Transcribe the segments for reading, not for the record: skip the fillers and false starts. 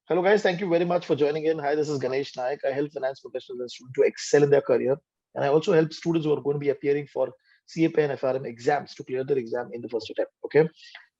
Hello, guys. Thank you very much for joining in. Hi, this is Ganesh Naik. I help finance professionals and students to excel in their career. And I also help students who are going to be appearing for CAIA and FRM exams to clear their exam in the first attempt. Okay.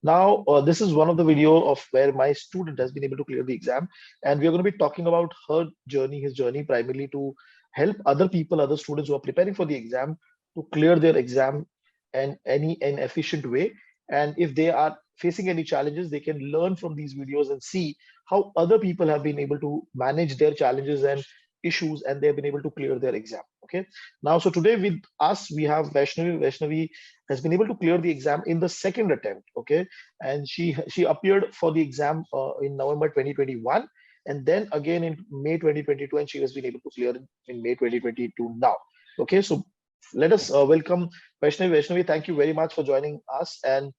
Now, this is one of the video of where my student has been able to clear the exam. And we are going to be talking about her journey, his journey, primarily to help other people, other students who are preparing for the exam to clear their exam in an efficient way. And if they are facing any challenges, they can learn from these videos and see how other people have been able to manage their challenges and issues, and they've been able to clear their exam. Okay. Now, so today with us, we have Vaishnavi. Vaishnavi has been able to clear the exam in the second attempt. Okay. And she appeared for the exam in November 2021. And then again in May 2022, and she has been able to clear in May 2022 now. Okay. So let us welcome Vaishnavi. Vaishnavi, thank you very much for joining us and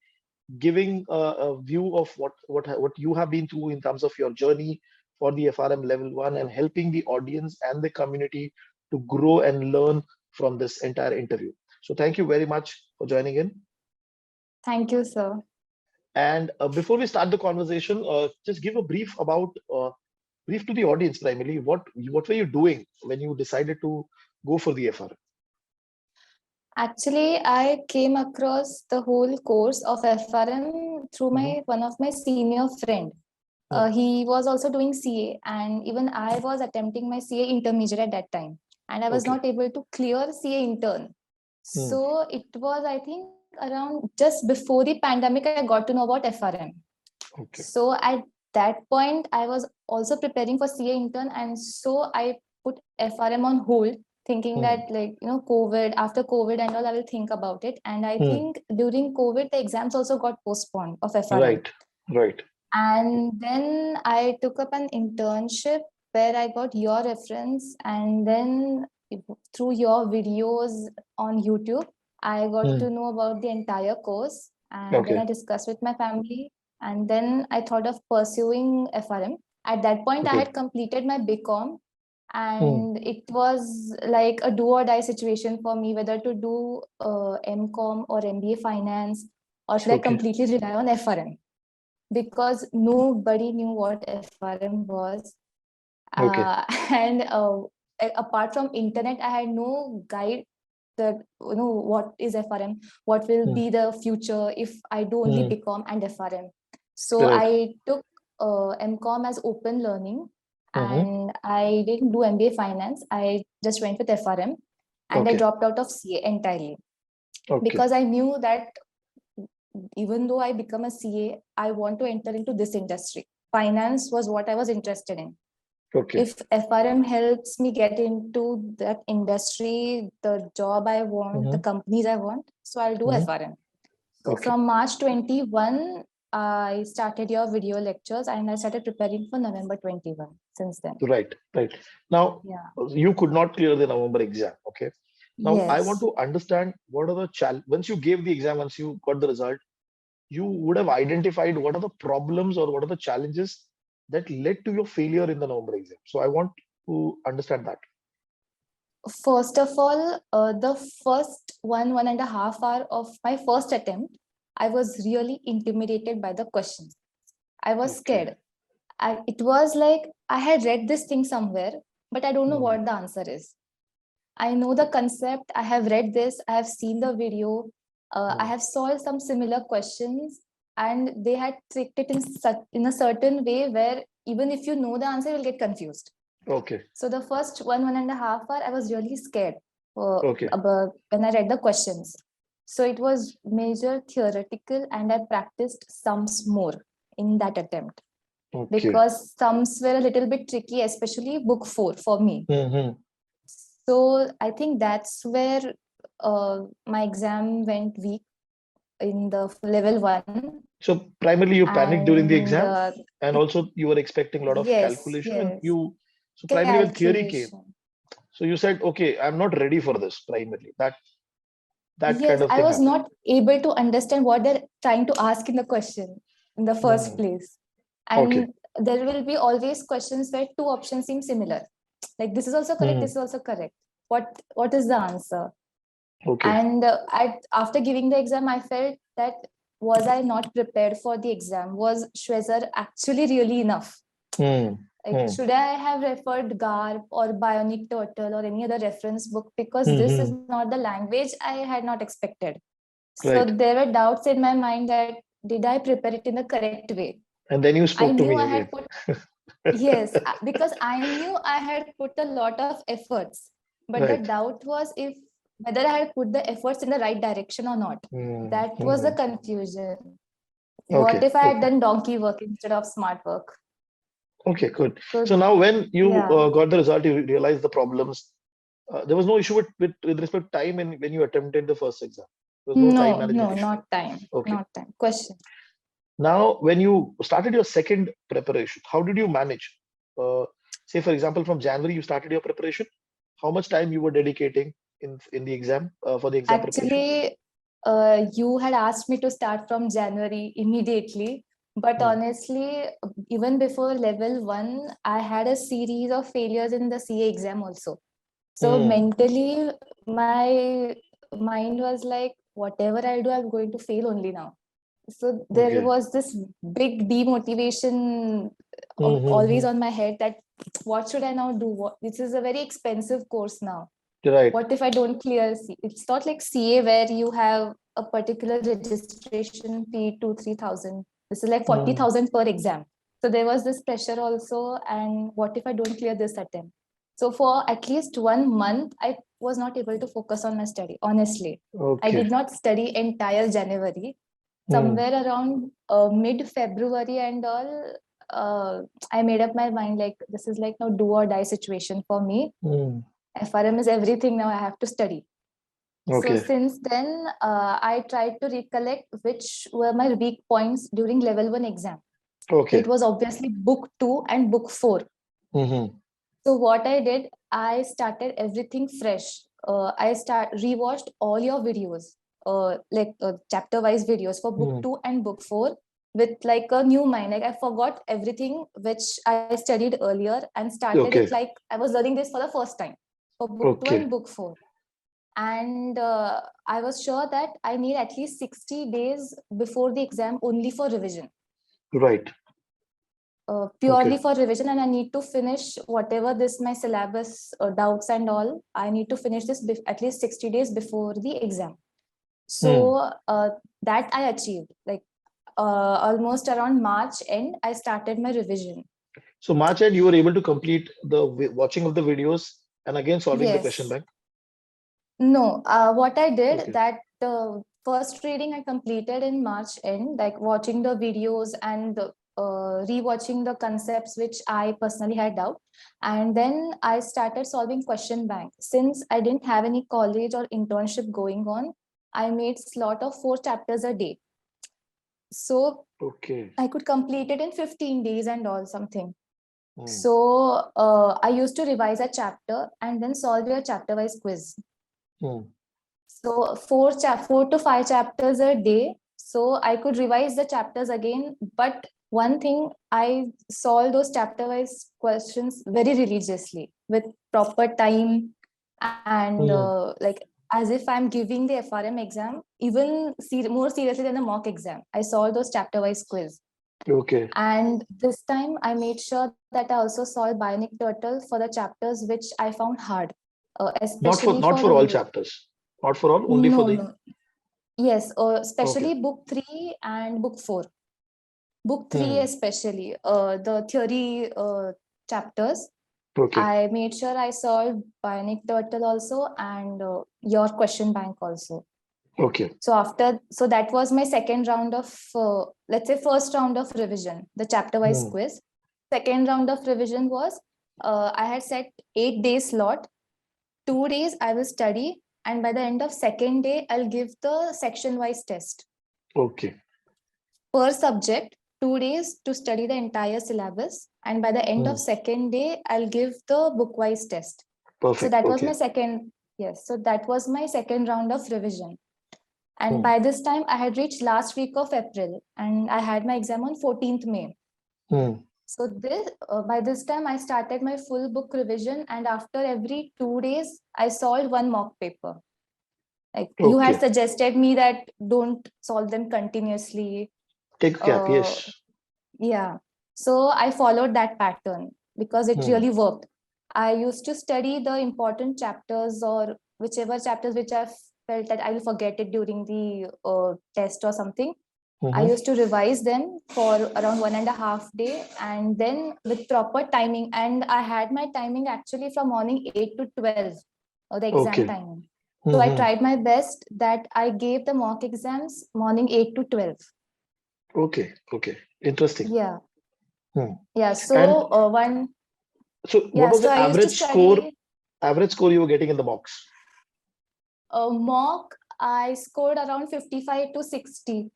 giving a view of what you have been through in terms of your journey for the FRM level 1 and helping the audience and the community to grow and learn from this entire interview. So thank you very much for joining in. Thank you, sir. And before we start the conversation, just give a brief about brief to the audience primarily. What were you doing when you decided to go for the FRM? Actually, I came across the whole course of FRM through one of my senior friend. He was also doing CA, and even I was attempting my CA intermediate at that time, and I was not able to clear CA intern. So it was, I think, around just before the pandemic, I got to know about FRM. So at that point, I was also preparing for CA intern, and so I put FRM on hold, thinking that, like, COVID, after COVID and all, I will think about it. And I think during COVID, the exams also got postponed of FRM. Right. And then I took up an internship where I got your reference, and then through your videos on YouTube, I got to know about the entire course, and then I discussed with my family, and then I thought of pursuing FRM. At that point, I had completed my BCom, and it was like a do or die situation for me, whether to do MCom or MBA finance, or should I completely rely on FRM, because nobody knew what FRM was. And apart from internet, I had no guide that what is FRM, what will be the future if I do only BCom and FRM. So I took MCom as open learning, and I didn't do MBA finance. I just went with FRM, and I dropped out of CA entirely because I knew that even though I become a CA, I want to enter into this industry. Finance was what I was interested in. If FRM helps me get into that industry, the job I want, the companies I want, so I'll do FRM. So from March 21, I started your video lectures, and I started preparing for November 21 since then. Right. Now, you could not clear the November exam. Okay. Now, I want to understand what are the challenges. Once you gave the exam, once you got the result, you would have identified what are the problems or what are the challenges that led to your failure in the November exam. So I want to understand that. First of all, the first 1.5 hours of my first attempt, I was really intimidated by the questions. I was scared. It was like I had read this thing somewhere, but I don't know what the answer is. I know the concept. I have read this. I have seen the video. I have solved some similar questions, and they had tricked it in a certain way where even if you know the answer, you'll get confused. So the first 1.5 hours, I was really scared about when I read the questions. So it was major theoretical, and I practiced sums more in that attempt because sums were a little bit tricky, especially book 4 for me. So I think that's where my exam went weak in the level 1. So primarily you panicked during the exam, and also you were expecting a lot of calculation. And so primarily when theory came, so you said, okay, I'm not ready for this primarily. That kind of thing I was happened. not able to understand what they're trying to ask in the question in the first place. And there will be always questions where 2 options seem similar. Like this is also correct, this is also correct. What is the answer? And after giving the exam, I felt that was I not prepared for the exam? Was Shwezar actually really enough? Like, should I have referred GARP or Bionic Turtle or any other reference book? Because this is not the language I had not expected. So Right. there were doubts in my mind that did I prepare it in the correct way? And then you I spoke to knew me I had again. put, yes, because I knew I had put a lot of efforts. But the Right. doubt was if whether I had put the efforts in the right direction or not. That was the confusion. What Okay. if I had Okay. done donkey work instead of smart work? Okay. Good. So So now, when you yeah, got the result, you realized the problems. There was no issue with respect to time when you attempted the first exam. There was no time management issue. not time, Okay. not time. Question. Now, when you started your second preparation, how did you manage? Say, for example, from January you started your preparation. How much time you were dedicating in the exam for the exam preparation? Actually, you had asked me to start from January immediately. But honestly, even before level 1, I had a series of failures in the CA exam also. So mentally, my mind was like, whatever I do, I'm going to fail only now. So there Okay. was this big demotivation always Mm-hmm. on my head that what should I now do? This is a very expensive course now. Right. What if I don't clear It's not like CA where you have a particular registration fee, 2-3 thousand. This is like 40,000 per exam. So there was this pressure also. And what if I don't clear this attempt? So for at least 1 month, I was not able to focus on my study. Honestly, I Okay. did not study entire January. Somewhere around mid-February and all, I made up my mind like this is like no do or die situation for me. FRM is everything now. I have to study. So Okay. since then, I tried to recollect which were my weak points during level 1 exam. So it Okay. was obviously book 2 and book 4. Mm-hmm. So what I did, I started everything fresh. I rewatched all your videos, chapter wise videos for book 2 and book 4 with like a new mind. Like I forgot everything which I studied earlier and started it Okay. like I was learning this for the first time for book 2 and Okay. book 4. And I was sure that I need at least 60 days before the exam only for revision, Right. purely Okay. for revision. And I need to finish whatever this my syllabus doubts and all. I need to finish this at least 60 days before the exam. So that I achieved. Like almost around March end, I started my revision. So March end, you were able to complete the watching of the videos and again solving the question Yes. bank. No, what I did Okay. that the first reading I completed in March end, like watching the videos and rewatching the concepts which I personally had doubt. And then I started solving question bank. Since I didn't have any college or internship going on, I made slot of 4 chapters a day. So Okay. I could complete it in 15 days and all something. Mm. So I used to revise a chapter and then solve your chapter wise quiz. Mm. So 4 to 5 chapters a day. So I could revise the chapters again. But one thing, I solve those chapter wise questions very religiously with proper time and like as if I'm giving the FRM exam, even more seriously than the mock exam. I solved those chapter wise quiz. Okay. And this time I made sure that I also solved Bionic Turtle for the chapters which I found hard, especially Not for all for chapters. Not for all, only for no, the. no. Yes, Okay. especially book 3 and book 4. Book 3, Hmm. especially the theory chapters. Okay. I made sure I solved Bionic Turtle also and your question bank also. Okay. So that was my second round of, let's say, first round of revision, the chapter wise Hmm. quiz. Second round of revision was I had set 8 days slot. 2 days I will study, and by the end of second day, I'll give the section wise test. Okay. Per subject, 2 days to study the entire syllabus, and by the end of Hmm. second day, I'll give the book wise test. So Perfect. that was my Okay. second, yes. So that was my second round of revision. And Hmm. by this time, I had reached last week of April, and I had my exam on 14th May. Hmm. So by this time, I started my full book revision, and after every 2 days, I solved one mock paper. Like you had Okay. suggested me that don't solve them continuously. Take a gap. Uh, Yes. yeah. So I followed that pattern because it really worked. I used to study the important chapters or whichever chapters which I felt that I will forget it during the test or something. I used to revise them for around 1.5 days and then with proper timing. And I had my timing actually from morning 8 to 12, the exam Okay. timing. So I tried my best that I gave the mock exams morning 8 to 12. Okay. Okay. Interesting. Yeah. Hmm. Yeah. And So what was so the I used to average score? study Average score you were getting in the mocks? mock. I scored around 55 to 60.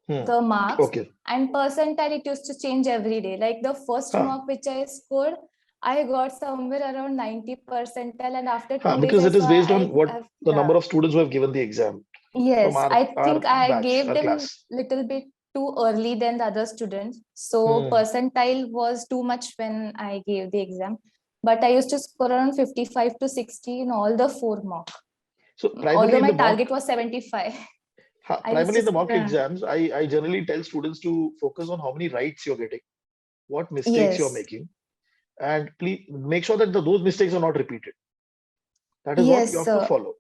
The marks Okay. and percentile it used to change every day. Like the first Huh. mock which I scored, I got somewhere around 90 percentile, and after 2 days Because I it is saw based on what the yeah. number of students who have given the exam from Yes, I our think I batch, gave our them class. little bit too early than the other students. So percentile was too much when I gave the exam. But I used to score around 55 to 60 in all the four mock. So Although my target was 75. I used primarily to in the mock score. exams, I generally tell students to focus on how many rights you're getting, what mistakes you're Yes. making, and please make sure that those mistakes are not repeated. That is what you Yes, have to follow.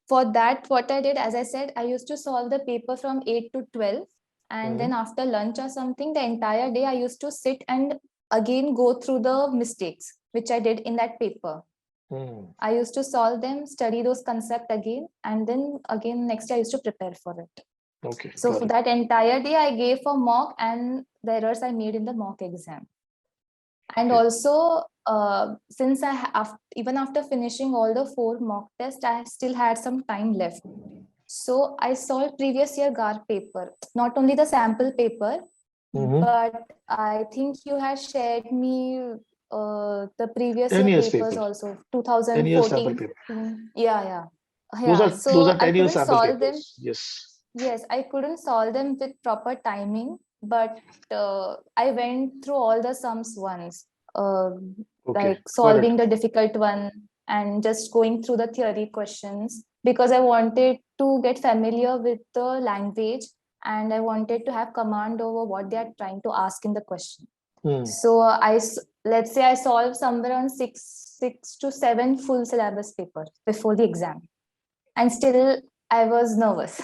for that, what I did, as I said, I used to solve the paper from 8 to 12. And then after lunch or something, the entire day I used to sit and again go through the mistakes, which I did in that paper. I used to solve them, study those concepts again, and then again next day I used to prepare for it. Okay, So for that entire day, I gave for mock and the errors I made in the mock exam. And okay. also, since even after finishing all the four mock tests, I still had some time left. So I solved previous year GAR paper, not only the sample paper, but I think you had shared me the previous 10 year years papers paper, also, 10 years sample 2014. paper. Yeah. Those Yeah. are those So are I 10 years couldn't sample solve them. papers. Yes. Yes, I couldn't solve them with proper timing, but I went through all the sums once, uh, Okay, like got it. solving the difficult one and just going through the theory questions because I wanted to get familiar with the language and I wanted to have command over what they are trying to ask in the question. So let's say I solved somewhere on six to seven full syllabus papers before the exam, and still I was nervous.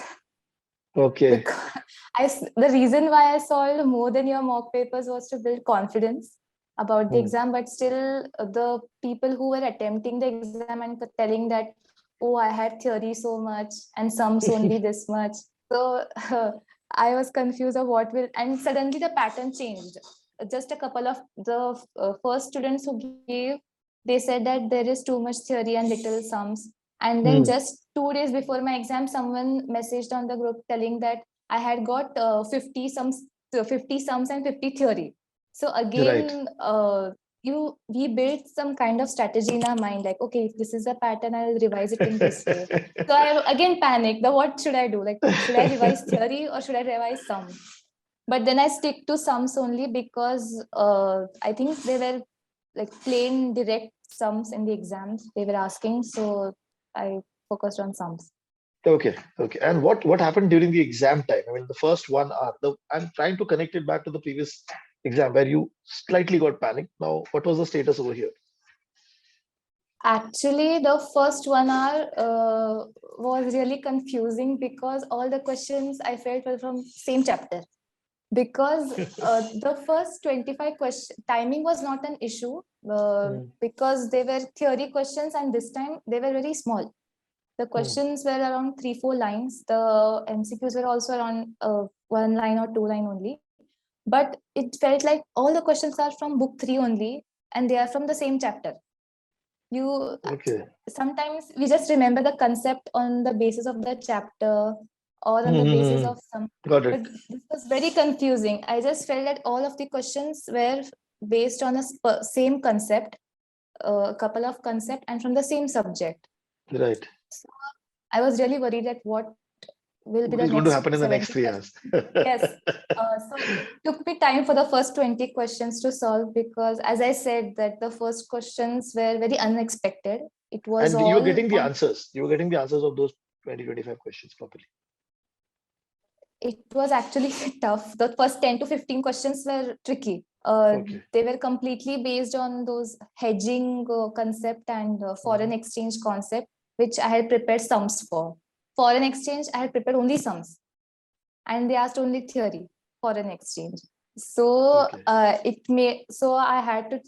Okay. Because the reason why I solved more than your mock papers was to build confidence about the exam, but still the people who were attempting the exam and telling that, oh, I had theory so much and sums only this much. So I was confused of what will, and suddenly the pattern changed. Just a couple of the first students who gave, they said that there is too much theory and little sums. And then just 2 days before my exam, someone messaged on the group telling that I had got 50 sums and 50 theory. So Right. again, we built some kind of strategy in our mind, like, okay, if this is a pattern, I'll revise it in this way. So I again panicked. What should I do? Like, should I revise theory or should I revise sum? But then I stick to sums only because I think they were like plain direct sums in the exams they were asking. So I focused on sums. Okay, okay. And what happened during the exam time? I mean, the first 1 hour. I'm trying to connect it back to the previous exam where you slightly got panicked. Now, what was the status over here? Actually, the first 1 hour was really confusing because all the questions I felt were from same chapter. Because the first 25 question timing was not an issue because they were theory questions and this time they were very small. The questions were around 3-4 lines. The MCQs were also around 1 line or 2 line only. But it felt like all the questions are from book 3 only and they are from the same chapter. You Okay. sometimes we just remember the concept on the basis of the chapter or on the basis of some, Got but it. this was very confusing. I just felt that all of the questions were based on a same concept, a couple of concept and from the same subject. Right. So I was really worried that what will be What the is going to next happen in the next 70 3 questions. hours? Yes. So it took me time for the first 20 questions to solve because, as I said, that the first questions were very unexpected. It was And you were all getting the on. answers. You were getting the answers of those 20, 25 questions properly. It was actually tough. The first 10 to 15 questions were tricky. Okay. They were completely based on those hedging concept and foreign exchange concept, which I had prepared sums for. Foreign exchange, I had prepared only sums, and they asked only theory, foreign exchange. So Okay. so I had to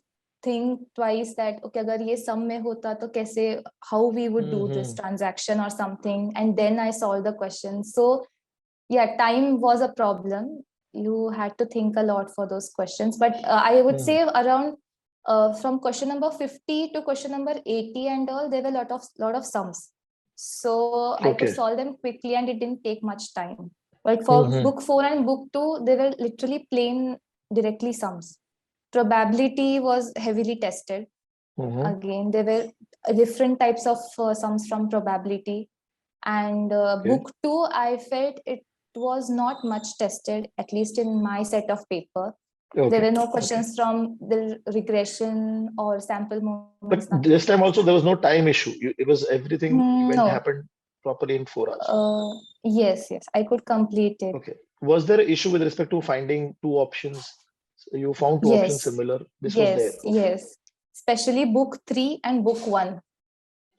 think twice that okay, agar ye sum mein hota to kaise, how we would do this transaction or something, and then I solved the question. So yeah, time was a problem. You had to think a lot for those questions, but I would say around from question number 50 to question number 80 and all, there were a lot of sums. So I could Okay. solve them quickly and it didn't take much time. But for book 4 and book 2, they were literally plain directly sums. Probability was heavily tested. Again, there were different types of sums from probability. And book 2, I felt it was not much tested, at least in my set of paper. There were no questions from the regression or sample But moments, this nothing. time also there was no time issue. It was everything event No. happened properly in 4 hours. Yes, I could complete it. Okay. Was there an issue with respect to finding two options? So you found two options Yes, similar. This was there. Okay. yes. Especially book 3 and book 1.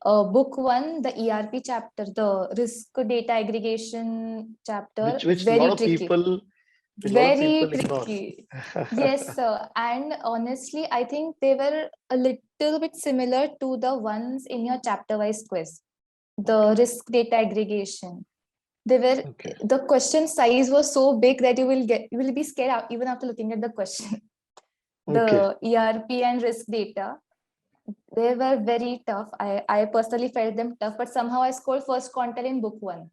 Book 1, the ERP chapter, the risk data aggregation chapter, Which a lot very of tricky. people Very ignore. tricky. Yes, sir. And honestly, I think they were a little bit similar to the ones in your chapter-wise quiz, the risk data aggregation. They were Okay. the question size was so big that you will be scared out even after looking at the question. Okay. The ERP and risk data, they were very tough. I personally felt them tough, but somehow I scored first quantile in book 1.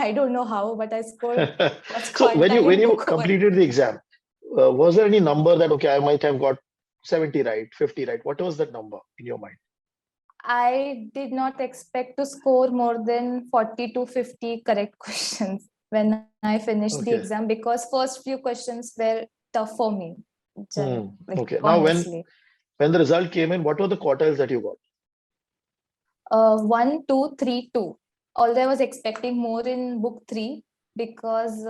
I don't know how, but I scored first So when quantile in you book 1. completed the exam, was there any number that okay, I might have got 70 right, 50 right? What was that number in your mind? I did not expect to score more than 40 to 50 correct questions when I finished the Okay. exam, because first few questions were tough for me. Okay. Now Honestly. when the result came in, what were the quartiles that you got? 1, 2, 3, 2. Although I was expecting more in book 3 because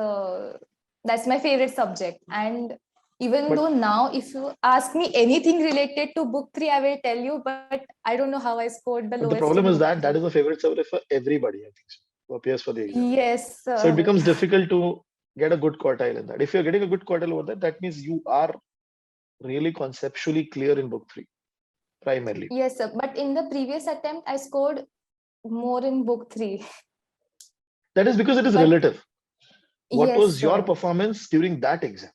that's my favorite subject. And even though now, if you ask me anything related to book 3, I will tell you, but I don't know how I scored the But the lowest problem in is book that 3. is a favorite subject for everybody, I think so, who appears for the exam. Yes. So it becomes difficult to get a good quartile in that. If you're getting a good quartile over that means you are really conceptually clear in book 3, primarily. Yes, sir. But in the previous attempt, I scored more in book 3. That is because it is But relative. What yes, was your sir. performance during that exam?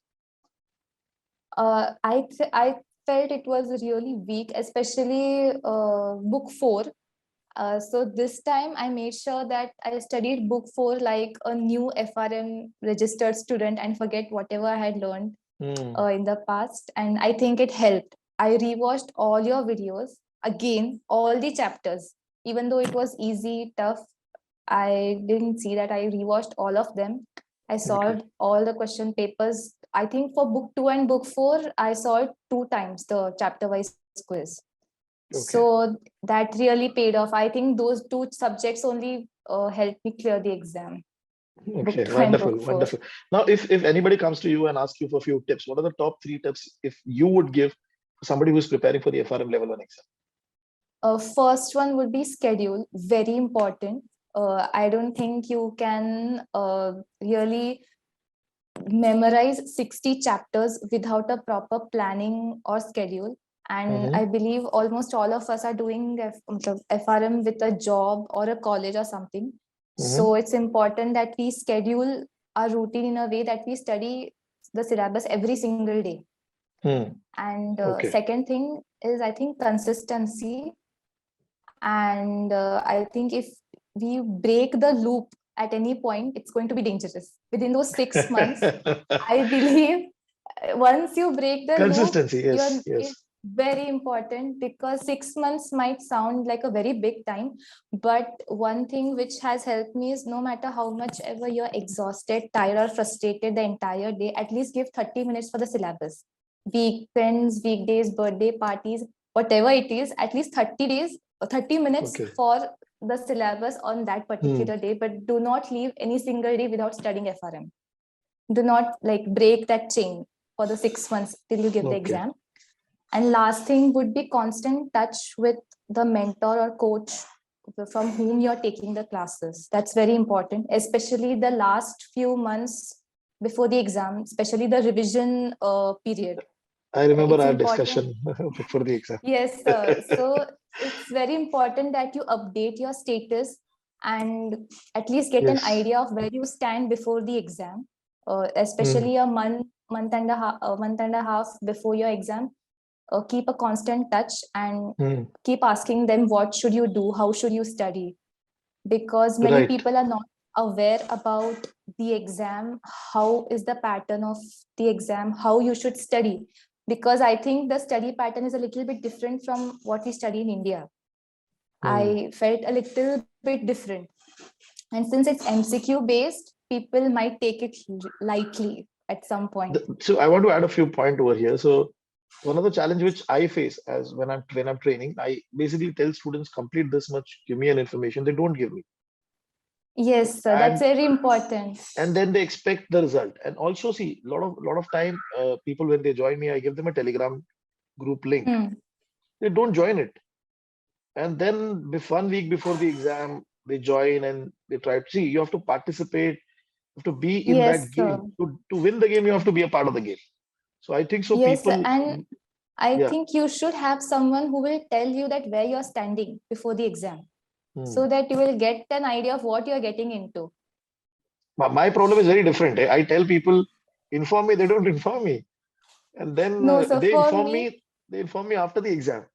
I felt it was really weak, especially book 4. So this time I made sure that I studied book 4 like a new FRM registered student and forget whatever I had learned in the past. And I think it helped. I rewatched all your videos again, all the chapters, even though it was easy, tough. I didn't see that. I rewatched all of them. I solved all the question papers. I think for book 2 and book 4, I solved 2 times the chapter wise quiz. So that really paid off. I think those 2 subjects only helped me clear the exam. Book 2 and Wonderful, book 4. wonderful. Now, if anybody comes to you and asks you for a few tips, what are the top 3 tips if you would give to somebody who's preparing for the FRM level 1 exam? First one would be schedule, very important. I don't think you can really memorize 60 chapters without a proper planning or schedule. And I believe almost all of us are doing FRM with a job or a college or something. So it's important that we schedule our routine in a way that we study the syllabus every single day. And second thing is, I think, consistency. And I think if we break the loop at any point, it's going to be dangerous. Within those 6 months, I believe once you break the loop, Consistency, yes. it's very important, because 6 months might sound like a very big time. But one thing which has helped me is, no matter how much ever you're exhausted, tired, or frustrated the entire day, at least give 30 minutes for the syllabus. Weekends, weekdays, birthday parties, whatever it is, at least 30 minutes for the syllabus on that particular day. But do not leave any single day without studying FRM. Do not like break that chain for the 6 months till you give the Okay. exam. And last thing would be constant touch with the mentor or coach from whom you're taking the classes. That's very important, especially the last few months before the exam, especially the revision period. I remember It's our important. discussion before the exam. Yes, sir. So it's very important that you update your status and at least get an Yes. idea of where you stand before the exam, Hmm. especially a month and a half before your exam. Keep a constant touch and Hmm. keep asking them what should you do, how should you study, because many Right. people are not aware about the exam, how is the pattern of the exam, how you should study, because I think the study pattern is a little bit different from what we study in India. Hmm. I felt a little bit different, and since it's MCQ based, people might take it lightly at some point. So I want to add a few points over here. So one of the challenge which I face as when I'm training, I basically tell students complete this much, give me an information. They don't give me, Yes, sir, that's and very important. then they expect the result. And also see, lot of time, people when they join me, I give them a Telegram group link. Hmm. They don't join it, and then 1 week before the exam, they join and they try to see. You have to participate, you have to be in that Yes, game. sir. To win the game, you have to be a part of the game. So I think so. Yes, People, and I yeah. think you should have someone who will tell you that where you're standing before the exam, Hmm. so that you will get an idea of what you're getting into. My problem is very different. I tell people, inform me, they don't inform me. And then No, so for me, they inform me after the exam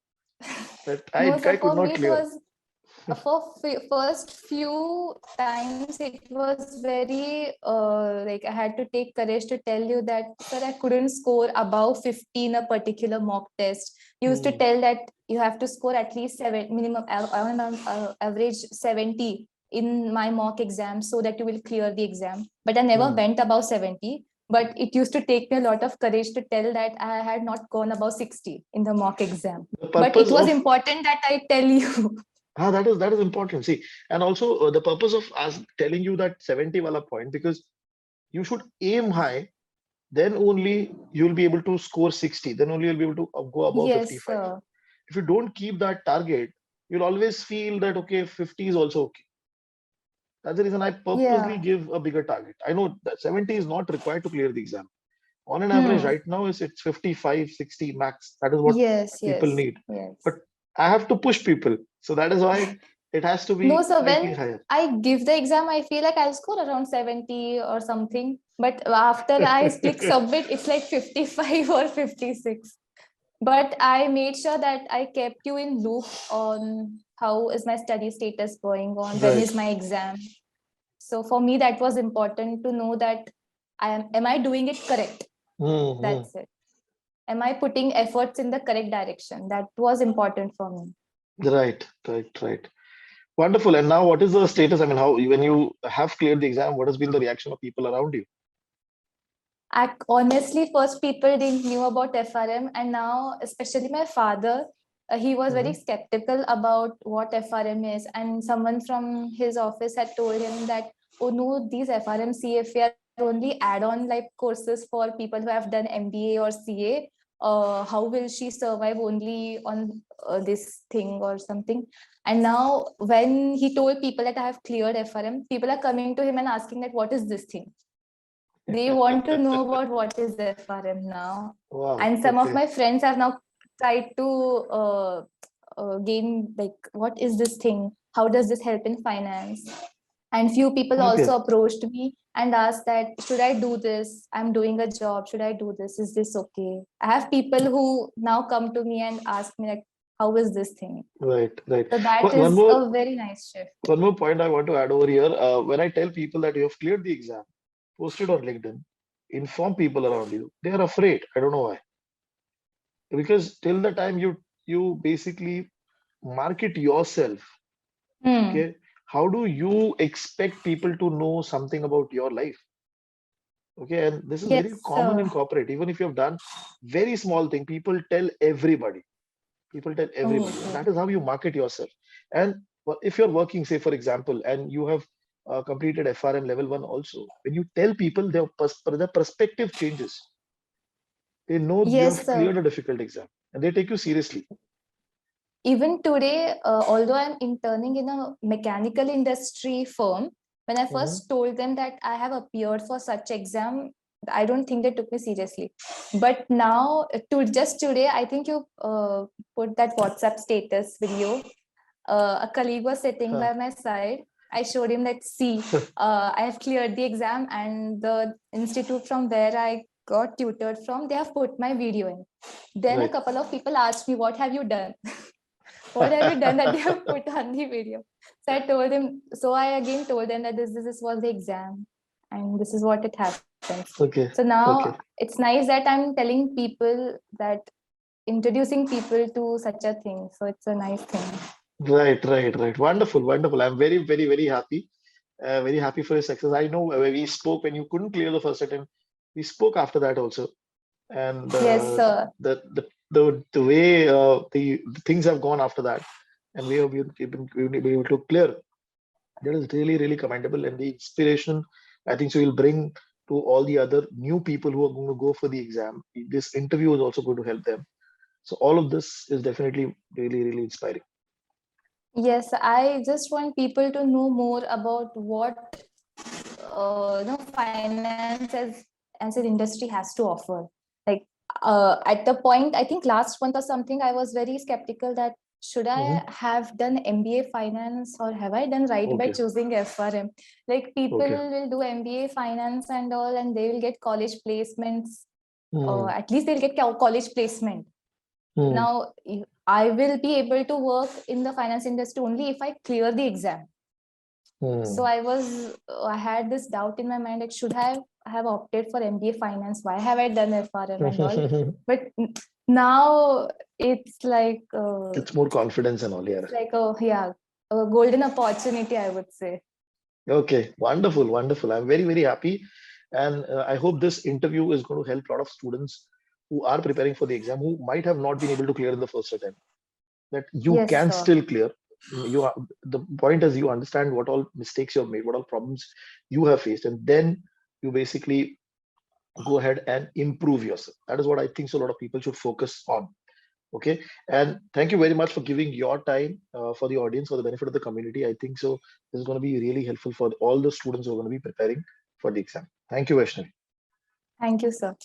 that no, so I could for not me, it clear. was for first few times it was very like I had to take courage to tell you that sir, I couldn't score above 50 in a particular mock test. You used to Hmm. tell that you have to score at least seven minimum average 70 in my mock exam so that you will clear the exam, but I never Hmm. went above 70. But it used to take me a lot of courage to tell that I had not gone above 60 in the mock exam, The but it purpose was of important that I tell you. that is important. See, and also the purpose of us telling you that 70 wala point, because you should aim high. Then only you will be able to score 60. Then only you'll be able to go above Yes, 55. If you don't keep that target, you'll always feel that okay, 50 is also okay. That's the reason I purposely yeah. give a bigger target. I know that 70 is not required to clear the exam. On an average, Hmm. right now it's 55, 60 max. That is what Yes, people yes, need. But yes. I have to push people. So that is why it has to No, be so slightly when higher. I give the exam, I feel like I'll score around 70 or something. But after I click submit, it's like 55 or 56. But I made sure that I kept you in loop on how is my study status going on, when Right. is my exam. So for me, that was important to know that am I doing it correct? Hmm. That's it. Am I putting efforts in the correct direction? That was important for me. Right, right, right. Wonderful. And now what is the status? I mean, how when you have cleared the exam, what has been the reaction of people around you? Honestly, first people didn't knew about FRM, and now especially my father, he was very Hmm. skeptical about what FRM is, and someone from his office had told him that, oh no, these FRM CFA are only add-on like courses for people who have done MBA or CA. How will she survive only on this thing or something? And now when he told people that I have cleared FRM, people are coming to him and asking that what is this thing? They want to know about what is FRM now. And Wow. some of my Okay. friends have now tried to gain like what is this thing, how does this help in finance, and few people Okay. also approached me and asked that should I do this, I'm doing a job, should I do this, is this okay? I have people who now come to me and ask me like how is this thing. Right. Right. So that One is more a very nice shift. one more point I want to add over here. When I tell people that you have cleared the exam, post it on LinkedIn, inform people around you. They are afraid. I don't know why. Because till the time you basically market yourself, Hmm. okay, how do you expect people to know something about your life? Okay, and this is very Yes, common in corporate. Even if you have done very small thing, people tell everybody. People tell everybody, and okay. that is how you market yourself. And if you're working, say for example, and you have completed FRM level 1 also, when you tell people their perspective changes. They know you Yes, have sir. cleared a difficult exam and they take you seriously. Even today, although I'm interning in a mechanical industry firm, when I first told them that I have appeared for such exam, I don't think they took me seriously. But now, just today, I think you put that WhatsApp status video. A colleague was sitting by my side. I showed him that, see, I have cleared the exam, and the institute from where I got tutored from, they have put my video in. Then a Right. couple of people asked me, what have you done? What have you done that they have put on the video? So I told him, so I again told them that this was the exam and this is what it happens. Okay. So now Okay. it's nice that I'm telling people, that introducing people to such a thing. So it's a nice thing. Right, right, right. Wonderful, wonderful. I'm very, very, very happy. Very happy for your success. I know we spoke when you couldn't clear the first attempt. We spoke after that also, and Yes, sir. the way the things have gone after that, and we have been able to clear. That is really, really commendable, and the inspiration I think so will bring to all the other new people who are going to go for the exam. This interview is also going to help them. So all of this is definitely really, really inspiring. Yes, I just want people to know more about what finance as an industry has to offer. Like at the point, I think last month or something, I was very skeptical that should I have done MBA finance or have I done right by Okay. choosing FRM? Like people Okay. will do MBA finance and all, and they will get college placements. Hmm. At least they'll get college placement. Hmm. Now, I will be able to work in the finance industry only if I clear the exam. So Hmm. I had this doubt in my mind, like, should I have opted for MBA finance? Why have I done FRM and all? But now it's like It's more confidence and all, yeah. it's like a golden opportunity, I would say. Okay, wonderful, wonderful. I'm very, very happy, and I hope this interview is going to help a lot of students who are preparing for the exam who might have not been able to clear in the first attempt. That you Yes, can sir. still clear. You are, the point is you understand what all mistakes you have made, what all problems you have faced, and then you basically go ahead and improve yourself. That is what I think so a lot of people should focus on. Okay, and thank you very much for giving your time for the audience, for the benefit of the community. I think so this is going to be really helpful for all the students who are going to be preparing for the exam. Thank you, Vaishnavi. Thank you, sir.